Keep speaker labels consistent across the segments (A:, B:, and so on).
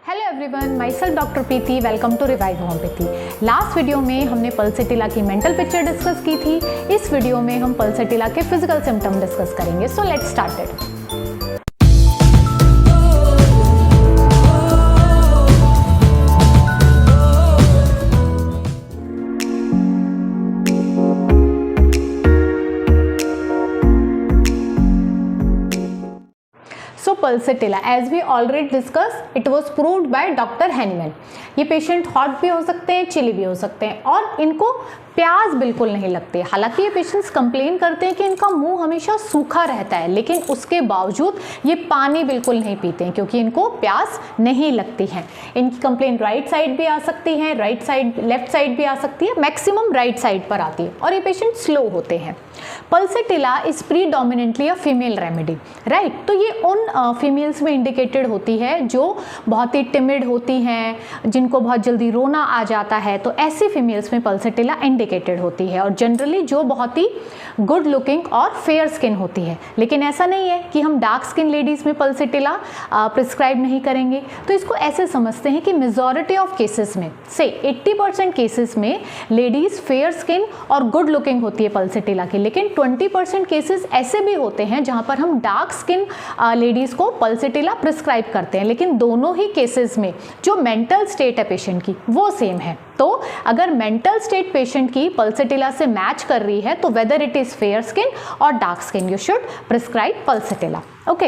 A: Hello everyone, myself doctor Preeti. Welcome to revive homeopathy. Last video में हमने pulsatilla की mental picture discuss की थी। इस वीडियो में हम पल्सेटिला के फिजिकल सिम्टम डिस्कस करेंगे। So let's start it. So pulsatilla, as we already discussed, it was proved by Dr. Hahnemann। ये पेशेंट हॉट भी हो सकते हैं, चिली भी हो सकते हैं और इनको प्यास बिल्कुल नहीं लगती। हालांकि ये पेशेंट्स कंप्लेन करते हैं कि इनका मुंह हमेशा सूखा रहता है, लेकिन उसके बावजूद ये पानी बिल्कुल नहीं पीते हैं क्योंकि इनको प्यास नहीं लगती है। इनकी कंप्लेन राइट साइड भी आ सकती है, राइट साइड, लेफ्ट साइड भी आ सकती है, मैक्सिमम राइट साइड पर आती है और ये पेशेंट स्लो होते हैं। Pulsatilla is predominantly a female remedy, right. तो ये उन फीमेल्स में इंडिकेटेड होती है जो बहुत ही टिमिड होती हैं, जिनको बहुत जल्दी रोना आ जाता है, तो ऐसी फीमेल्स में पल्सेटिला इंडिकेटेड होती है। और जनरली जो बहुत ही गुड लुकिंग और फेयर स्किन होती है। लेकिन ऐसा नहीं है कि हम डार्क स्किन लेडीज़ में पल्सेटिला प्रिस्क्राइब नहीं करेंगे। तो इसको ऐसे समझते हैं कि मेजॉरिटी ऑफ केसेस में से 80% केसेस में लेडीज़ फेयर स्किन और गुड लुकिंग होती है पल्सेटिला की, लेकिन 20% केसेस ऐसे भी होते हैं जहाँ पर हम डार्क स्किन लेडीज़ को पल्सेटिला प्रिस्क्राइब करते हैं। लेकिन दोनों ही केसेस में जो मेंटल स्टेट है पेशेंट की वो सेम है। तो अगर मेंटल स्टेट पेशेंट की पल्सेटिला से मैच कर रही है तो whether it is fair skin और dark skin, you should prescribe pulsatilla. Okay,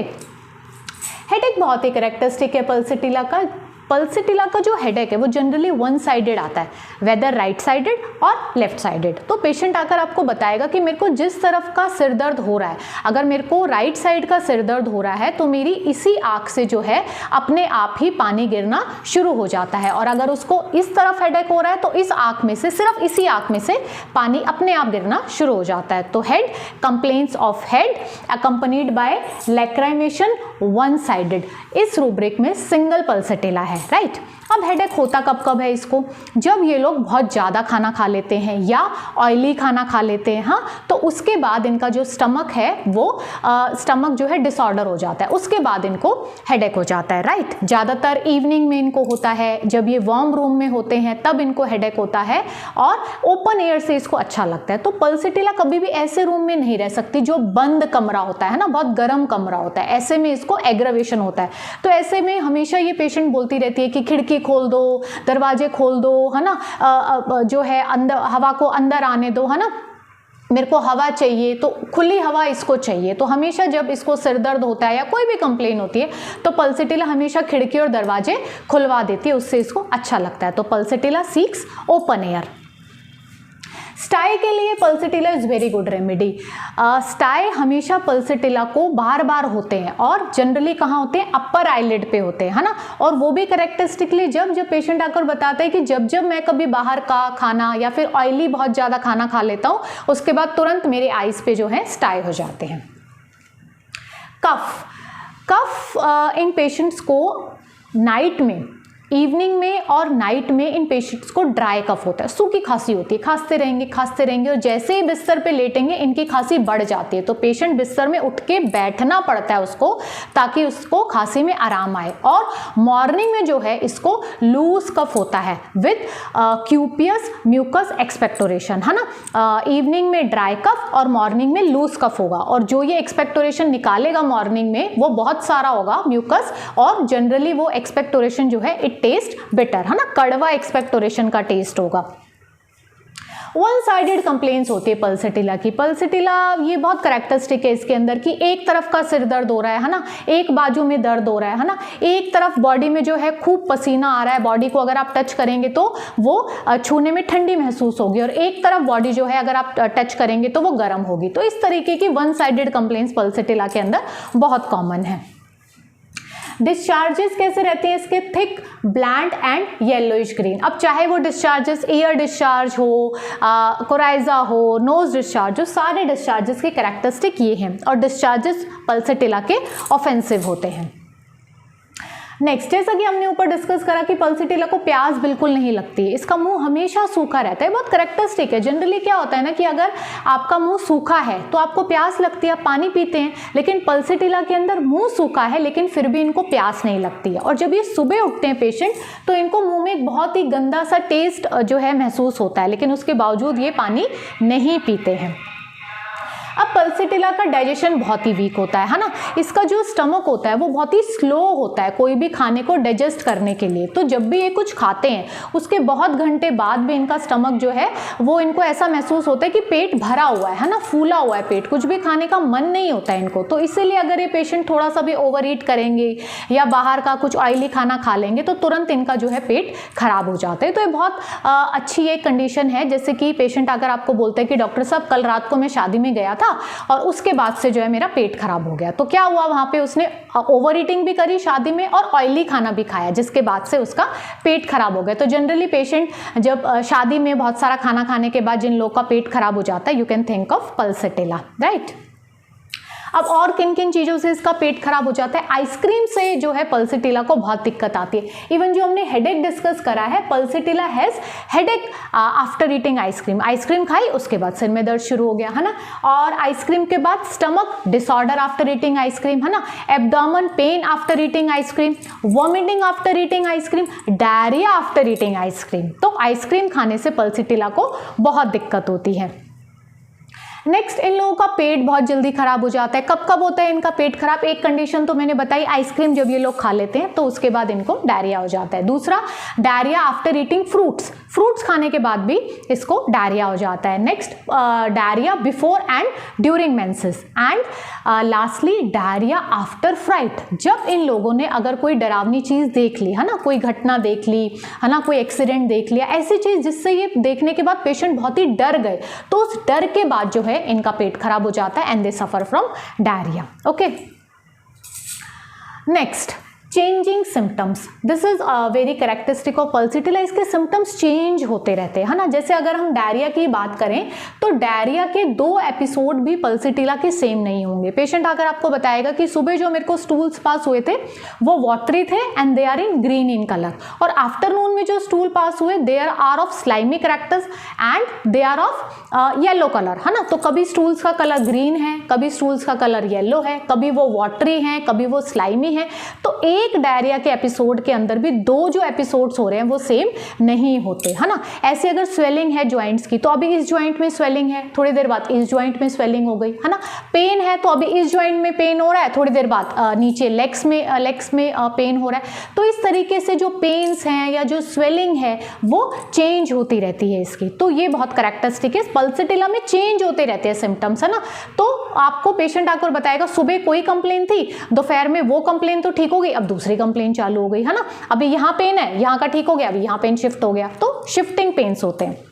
A: headache बहुत ही कैरेक्टरिस्टिक है पल्सेटिला का। पल्सेटिला का जो हेडेक है वो जनरली वन साइडेड आता है, वेदर राइट साइडेड और लेफ्ट साइडेड। तो पेशेंट आकर आपको बताएगा कि मेरे को जिस तरफ का सिर दर्द हो रहा है, अगर मेरे को राइट साइड का सिर दर्द हो रहा है तो मेरी इसी आँख से जो है अपने आप ही पानी गिरना शुरू हो जाता है, और अगर उसको इस तरफ हेडेक हो रहा है तो इस आँख में से, सिर्फ इसी आँख में से पानी अपने आप गिरना शुरू हो जाता है। तो head complaints of head accompanied by लैक्राइमेशन one sided, इस रूब्रिक में सिंगल पल्सेटिला है, राइट। अब हेडेक होता कब कब है इसको? जब ये लोग बहुत ज़्यादा खाना खा लेते हैं या ऑयली खाना खा लेते हैं, हाँ, तो उसके बाद इनका जो स्टमक है वो स्टमक जो है डिसऑर्डर हो जाता है, उसके बाद इनको हेडेक हो जाता है, राइट। ज़्यादातर इवनिंग में इनको होता है, जब ये वार्म रूम में होते हैं तब इनको हेडेक होता है और ओपन एयर से इसको अच्छा लगता है। तो पल्सेटिला कभी भी ऐसे रूम में नहीं रह सकती जो बंद कमरा होता है ना, बहुत गर्म कमरा होता है, ऐसे में इसको एग्रावेशन होता है। तो ऐसे में हमेशा ये पेशेंट बोलती रहती है कि खिड़की खोल दो, दरवाजे खोल दो, है ना, जो है अंदर हवा को अंदर आने दो, है ना, मेरे को हवा चाहिए, तो खुली हवा इसको चाहिए। तो हमेशा जब इसको सिर दर्द होता है या कोई भी कंप्लेन होती है तो पल्सेटिला हमेशा खिड़की और दरवाजे खुलवा देती है, उससे इसको अच्छा लगता है। तो pulsatilla seeks open air. Stye के लिए pulsatilla is very good remedy. Stye हमेशा पल्सेटिला को बार बार होते हैं और जनरली कहाँ होते हैं? अपर आईलिड पे होते हैं, है ना। और वो भी करेक्टरिस्टिकली जब पेशेंट आकर बताता है कि जब मैं कभी बाहर का खाना या फिर ऑयली बहुत ज़्यादा खाना खा लेता हूँ, उसके बाद तुरंत मेरे आईज पे जो है स्टाई हो जाते हैं। कफ इन पेशेंट्स को नाइट में, इवनिंग में और नाइट में इन पेशेंट्स को ड्राई कफ होता है, सूखी खांसी होती है, खांसते रहेंगे और जैसे ही बिस्तर पे लेटेंगे इनकी खांसी बढ़ जाती है। तो पेशेंट बिस्तर में उठ के बैठना पड़ता है उसको, ताकि उसको खांसी में आराम आए। और मॉर्निंग में जो है इसको लूज कफ होता है विद क्यूपियस म्यूकस एक्सपेक्टोरेशन, है ना। इवनिंग में ड्राई कफ और मॉर्निंग में लूज कफ होगा, और जो ये एक्सपेक्टोरेशन निकालेगा मॉर्निंग में वो बहुत सारा होगा म्यूकस, और जनरली वो एक्सपेक्टोरेशन जो है टेस्ट बेटर, है ना, कड़वा एक्सपेक्टोरेशन का टेस्ट होगा। वन साइडेड कंप्लेंट्स होती है पल्सेटिला की। पल्सेटिला ये बहुत करेक्टरिस्टिक है इसके अंदर कि एक तरफ का सिर दर्द हो रहा है ना, एक बाजू में दर्द हो रहा है ना, एक तरफ बॉडी में जो है खूब पसीना आ रहा है, बॉडी को अगर आप टच करेंगे तो वो छूने में ठंडी महसूस होगी, और एक तरफ बॉडी जो है अगर आप टच करेंगे तो वो गर्म होगी। तो इस तरीके की वन साइडेड कंप्लेंट्स पल्सेटिला के अंदर बहुत कॉमन है। डिस्चार्जेस कैसे रहते हैं इसके? Thick, bland and yellowish green. अब चाहे वो डिस्चार्जेस ईयर डिस्चार्ज हो, कोराइजा हो, नोज डिस्चार्ज हो, सारे डिस्चार्जेस के कैरेक्टरिस्टिक ये हैं, और डिस्चार्जेस पल्सेटिला के ऑफेंसिव होते हैं। नेक्स्ट, जैसा कि हमने ऊपर डिस्कस करा कि पल्सिटिला को प्यास बिल्कुल नहीं लगती है, इसका मुंह हमेशा सूखा रहता है, बहुत कैरेक्टरिस्टिक है। जनरली क्या होता है ना कि अगर आपका मुंह सूखा है तो आपको प्यास लगती है, आप पानी पीते हैं, लेकिन पल्सिटिला के अंदर मुंह सूखा है लेकिन फिर भी इनको प्यास नहीं लगती है। और जब ये सुबह उठते हैं पेशेंट तो इनको मुंह में एक बहुत ही गंदा सा टेस्ट जो है महसूस होता है, लेकिन उसके बावजूद ये पानी नहीं पीते हैं। अब पल्सिटिला का डाइजेशन बहुत ही वीक होता है ना, इसका जो स्टमक होता है वो बहुत ही स्लो होता है कोई भी खाने को डाइजेस्ट करने के लिए। तो जब भी ये कुछ खाते हैं उसके बहुत घंटे बाद भी इनका स्टमक जो है वो इनको ऐसा महसूस होता है कि पेट भरा हुआ है ना, फूला हुआ है पेट, कुछ भी खाने का मन नहीं होता है इनको। तो इसीलिए अगर ये पेशेंट थोड़ा सा भी ओवर ईट करेंगे या बाहर का कुछ ऑयली खाना खा लेंगे तो तुरंत इनका जो है पेट खराब हो जाता है। तो ये बहुत अच्छी एक कंडीशन है। जैसे कि पेशेंट अगर आपको बोलते हैं कि डॉक्टर साहब कल रात को मैं शादी में गया था और उसके बाद से जो है मेरा पेट खराब हो गया, तो क्या हुआ, वहां पे उसने ओवर ईटिंग भी करी शादी में और ऑयली खाना भी खाया जिसके बाद से उसका पेट खराब हो गया। तो जनरली पेशेंट जब शादी में बहुत सारा खाना खाने के बाद जिन लोगों का पेट खराब हो जाता है, you can think of pulsatilla, right. अब और किन किन चीज़ों से इसका पेट खराब हो जाता है? आइसक्रीम से जो है पल्सिटिला को बहुत दिक्कत आती है। इवन जो हमने हेडेक डिस्कस करा है, pulsatilla has headache after eating ice cream. Ice cream खाई उसके बाद सिर में दर्द शुरू हो गया है ना, और आइसक्रीम के बाद stomach disorder after eating ice cream है ना, abdomen pain after eating ice cream, vomiting after eating ice cream, diarrhoea after eating ice cream. तो आइसक्रीम खाने से पल्सिटिला को बहुत दिक्कत होती है। नेक्स्ट, इन लोगों का पेट बहुत जल्दी खराब हो जाता है। कब कब होता है इनका पेट खराब? एक कंडीशन तो मैंने बताई, आइसक्रीम जब ये लोग खा लेते हैं तो उसके बाद इनको डायरिया हो जाता है। दूसरा, diarrhoea after eating fruits, fruits खाने के बाद भी इसको डायरिया हो जाता है। Next, diarrhoea before and during menses, and lastly diarrhoea after fright. जब इन लोगों ने अगर कोई डरावनी चीज़ देख ली है ना, कोई घटना देख ली है ना, कोई एक्सीडेंट देख लिया, ऐसी चीज़ जिससे ये देखने के बाद पेशेंट बहुत ही डर गए, तो उस डर के बाद जो है इनका पेट खराब हो जाता है and they suffer from diarrhoea. Okay, next, changing symptoms, this is very characteristic of pulsatilla. इसके सिम्टम्स चेंज होते रहते हैं है ना। जैसे अगर हम डायरिया की बात करें तो डायरिया के 2 एपिसोड भी पल्सिटिला के सेम नहीं होंगे। पेशेंट अगर आपको बताएगा कि सुबह जो मेरे को स्टूल्स पास हुए थे वो वाटरी थे and they are in green in colour, और आफ्टरनून में जो स्टूल पास हुए they are of slimy characters and they are of yellow colour है ना। तो कभी स्टूल्स का कलर ग्रीन है, कभी स्टूल्स का कलर येलो है, कभी वो वाटरी है, कभी वो स्लाइमी है। तो एक डायरिया के एपिसोड के अंदर भी 2 जो एपिसोड्स हो रहे हैं वो सेम नहीं होते है ना। ऐसे अगर स्वेलिंग है जॉइंट्स की तो अभी इस जॉइंट में स्वेलिंग है, थोड़ी देर बाद इस जॉइंट में स्वेलिंग हो गई है ना। पेन है तो अभी इस जॉइंट में पेन हो रहा है, थोड़ी देर बाद नीचे लेग्स में पेन हो रहा है। तो इस तरीके से जो पेन्स हैं या जो स्वेलिंग है वो चेंज होती रहती है इसकी। तो ये बहुत कैरेक्टरिस्टिक है, पल्सिटिला में चेंज होते रहते हैं सिम्टम्स है ना। तो आपको पेशेंट आकर बताएगा सुबह कोई कंप्लेन थी, दोपहर में वो कंप्लेन तो ठीक हो गई, अब दूसरी कंप्लेन चालू हो गई है ना। अभी यहाँ पेन है, यहाँ का ठीक हो गया, अभी यहाँ पेन शिफ्ट हो गया। तो शिफ्टिंग पेन्स होते हैं।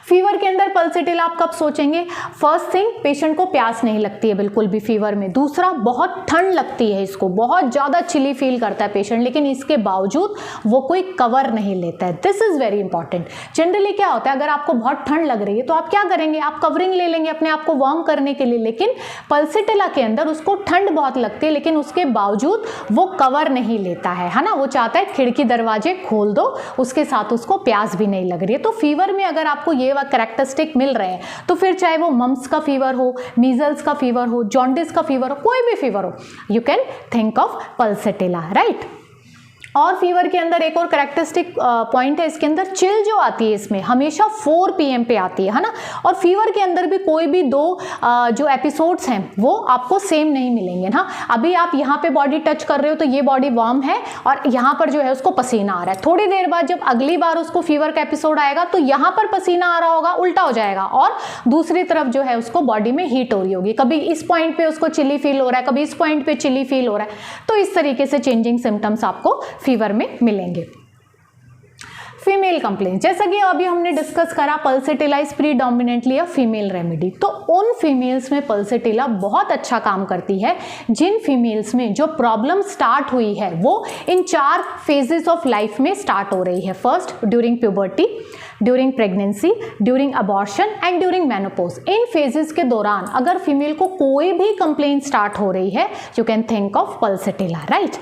A: फीवर के अंदर पल्सिटिला आप कब सोचेंगे? फर्स्ट थिंग, पेशेंट को प्यास नहीं लगती है बिल्कुल भी फीवर में। दूसरा, बहुत ठंड लगती है इसको, बहुत ज़्यादा चिली फील करता है पेशेंट, लेकिन इसके बावजूद वो कोई कवर नहीं लेता है। This is very important. Generally क्या होता है, अगर आपको बहुत ठंड लग रही है तो आप क्या करेंगे, आप कवरिंग ले लेंगे अपने आप को वार्म करने के लिए, लेकिन पल्सिटिला के अंदर उसको ठंड बहुत लगती है लेकिन उसके बावजूद वो कवर नहीं लेता है ना। वो चाहता है खिड़की दरवाजे खोल दो, उसके साथ उसको प्यास भी नहीं लग रही है। तो फीवर में अगर आपको ये कैरेक्टरिस्टिक मिल रहे हैं तो फिर चाहे वो मम्स का फीवर हो, मीजल्स का फीवर हो, जॉन्डिस का फीवर हो, कोई भी फीवर हो, you can think of pulsatilla, right. और फीवर के अंदर एक और कैरेक्टरिस्टिक पॉइंट है, इसके अंदर चिल जो आती है इसमें हमेशा 4 PM पे आती है ना। और फीवर के अंदर भी कोई भी 2 जो एपिसोड्स हैं वो आपको सेम नहीं मिलेंगे ना। अभी आप यहाँ पे बॉडी टच कर रहे हो तो ये बॉडी वार्म है और यहाँ पर जो है उसको पसीना आ रहा है। थोड़ी देर बाद जब अगली बार उसको फीवर का एपिसोड आएगा तो यहाँ पर पसीना आ रहा होगा, उल्टा हो जाएगा, और दूसरी तरफ जो है उसको बॉडी में हीट हो रही होगी। कभी इस पॉइंट पे उसको चिली फील हो रहा है, कभी इस पॉइंट पे चिली फील हो रहा है। तो इस तरीके से चेंजिंग सिम्टम्स आपको फीवर में मिलेंगे। फीमेल कंप्लेंट, जैसा कि अभी हमने डिस्कस करा, pulsatilla is predominantly a female remedy. तो उन फीमेल्स में पल्सिटिला बहुत अच्छा काम करती है जिन फीमेल्स में जो प्रॉब्लम स्टार्ट हुई है वो इन 4 फेजेस ऑफ लाइफ में स्टार्ट हो रही है। First, during puberty, during pregnancy, during abortion and during menopause. In phases के दौरान अगर फीमेल को कोई भी कंप्लेंट स्टार्ट हो रही है, you can think of pulsatilla, right.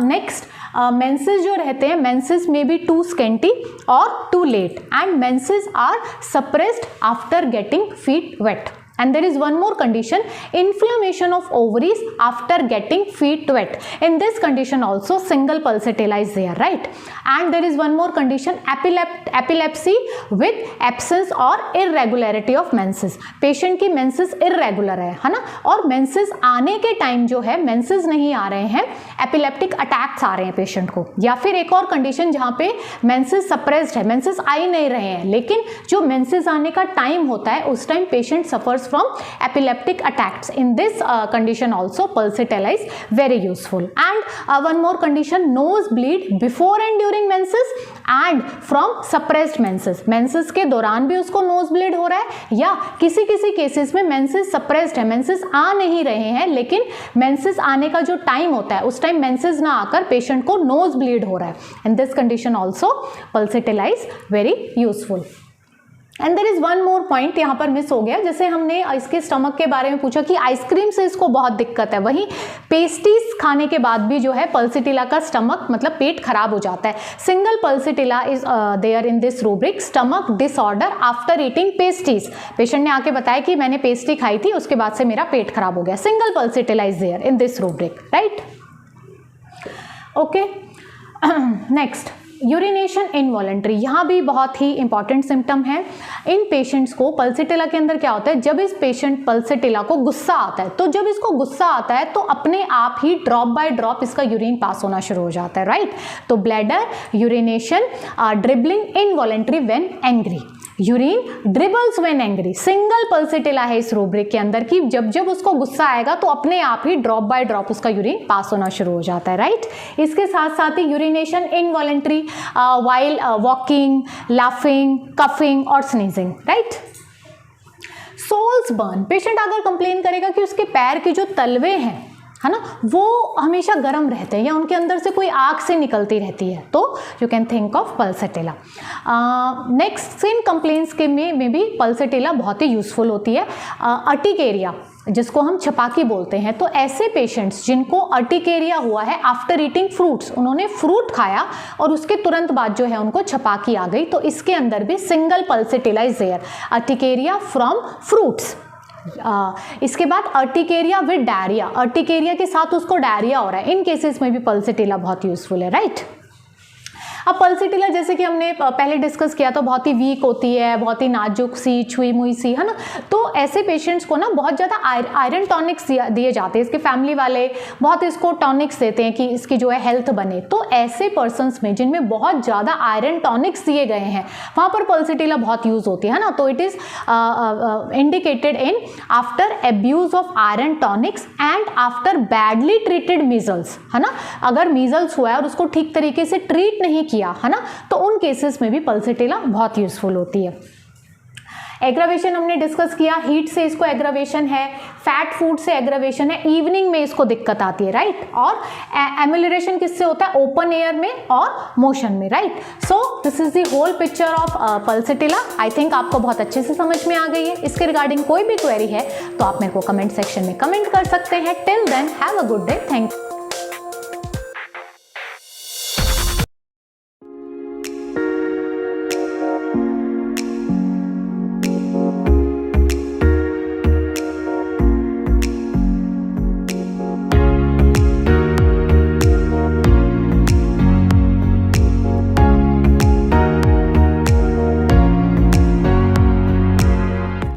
A: Next, menses जो रहते हैं, मेंसेस में बी टू स्केंटी और too late and menses are suppressed after getting feet wet. And there is one more condition, inflammation of ovaries after getting feet wet. In this condition also single pulsatilla is there, right? And there is one more condition, epilepsy with absence or irregularity of menses. Patient की menses irregular है ना, और menses आने के time जो है menses नहीं आ रहे हैं, epileptic attacks आ रहे हैं पेशेंट को. या फिर एक और कंडीशन जहाँ पे menses suppressed है, menses आ ही नहीं रहे हैं, लेकिन जो menses आने का टाइम होता है उस time patient suffers from epileptic attacks. In this condition also pulsatilla is very useful. And one more condition, nose bleed before and during menses and from suppressed menses. menses के दौरान भी उसको nose bleed हो रहा है, या किसी किसी केसेस में menses suppressed है, menses आ नहीं रहे हैं, लेकिन menses आने का जो टाइम होता है उस टाइम menses ना आकर पेशेंट को nose bleed हो रहा है. In this condition also pulsatilla is very useful. And there is one more point यहाँ पर मिस हो गया, जैसे हमने इसके स्टमक के बारे में पूछा कि आइसक्रीम से इसको बहुत दिक्कत है, वहीं पेस्ट्रीज खाने के बाद भी जो है पल्सिटिला का स्टमक मतलब पेट खराब हो जाता है. Single pulsatilla is there in this rubric, stomach disorder after eating pastries. Patient ने आके बताया कि मैंने पेस्ट्री खाई थी, उसके बाद से मेरा पेट खराब हो गया. Single pulsatilla is there in this rubric, right. Okay, next, urination involuntary. यहाँ भी बहुत ही इंपॉर्टेंट सिम्टम है. इन पेशेंट्स को पल्सिटिला के अंदर क्या होता है, जब इस पेशेंट पल्सिटिला को गुस्सा आता है, तो जब इसको गुस्सा आता है तो अपने आप ही ड्रॉप बाय ड्रॉप इसका यूरिन पास होना शुरू हो जाता है, राइट. तो bladder urination, dribbling involuntary when angry, urine dribbles when angry. Single pulsatilla है इस रूब्रिक के अंदर की जब जब उसको गुस्सा आएगा तो अपने आप ही ड्रॉप बाय ड्रॉप उसका यूरिन पास होना शुरू हो जाता है, राइट. इसके साथ साथ ही urination involuntary while walking, laughing, coughing और sneezing, right? Soles burn. Patient अगर कंप्लेन करेगा कि उसके पैर के जो तलवे हैं, है ना, वो हमेशा गर्म रहते हैं या उनके अंदर से कोई आग से निकलती रहती है, तो you can think of pulsatilla. Next, skin complaints के में भी पल्सिटिला बहुत ही यूजफुल होती है. अर्टिकेरिया, जिसको हम छपाकी बोलते हैं, तो ऐसे पेशेंट्स जिनको अर्टिकेरिया हुआ है आफ्टर ईटिंग फ्रूट्स, उन्होंने फ्रूट खाया और उसके तुरंत बाद जो है उनको छपाकी आ गई, तो इसके अंदर भी single pulsatilla is there. Urticaria from fruits. इसके बाद अर्टिकेरिया विद डायरिया, अर्टिकेरिया के साथ उसको डायरिया हो रहा है, इन केसेस में भी पल्सिटिला बहुत यूजफुल है, राइट. अब पल्सिटिला जैसे कि हमने पहले डिस्कस किया तो बहुत ही वीक होती है, बहुत ही नाजुक सी, छुई मुई सी, है ना. तो ऐसे पेशेंट्स को ना बहुत ज़्यादा आयरन टॉनिक्स दिए जाते हैं. इसके फैमिली वाले बहुत इसको टॉनिक्स देते हैं कि इसकी जो है हेल्थ बने. तो ऐसे पर्सनस में जिनमें बहुत ज़्यादा आयरन टॉनिक्स दिए गए हैं वहाँ पर पल्सिटिला बहुत यूज़ होती है ना. तो it is indicated in after abuse of iron tonics and after badly treated measles, है ना. अगर मीजल्स हुआ है और उसको ठीक तरीके से ट्रीट नहीं किया, है ना, तो उन केसेस में भी पल्सिटिला बहुत यूजफुल होती है. एग्रावेशन हमने डिस्कस किया, हीट से इसको एग्रावेशन है, फैट फूड से एग्रावेशन है, इवनिंग में इसको दिक्कत आती है, राइट. और एम्युलरेशन किससे होता है, ओपन एयर में और मोशन में, right. So this is the whole picture of pulsatilla. I think आपको बहुत अच्छे से समझ में आ गई है. इसके रिगार्डिंग कोई भी क्वेरी है तो आप मेरे को कमेंट सेक्शन में कमेंट कर सकते हैं. Till then have a good day. Thank you.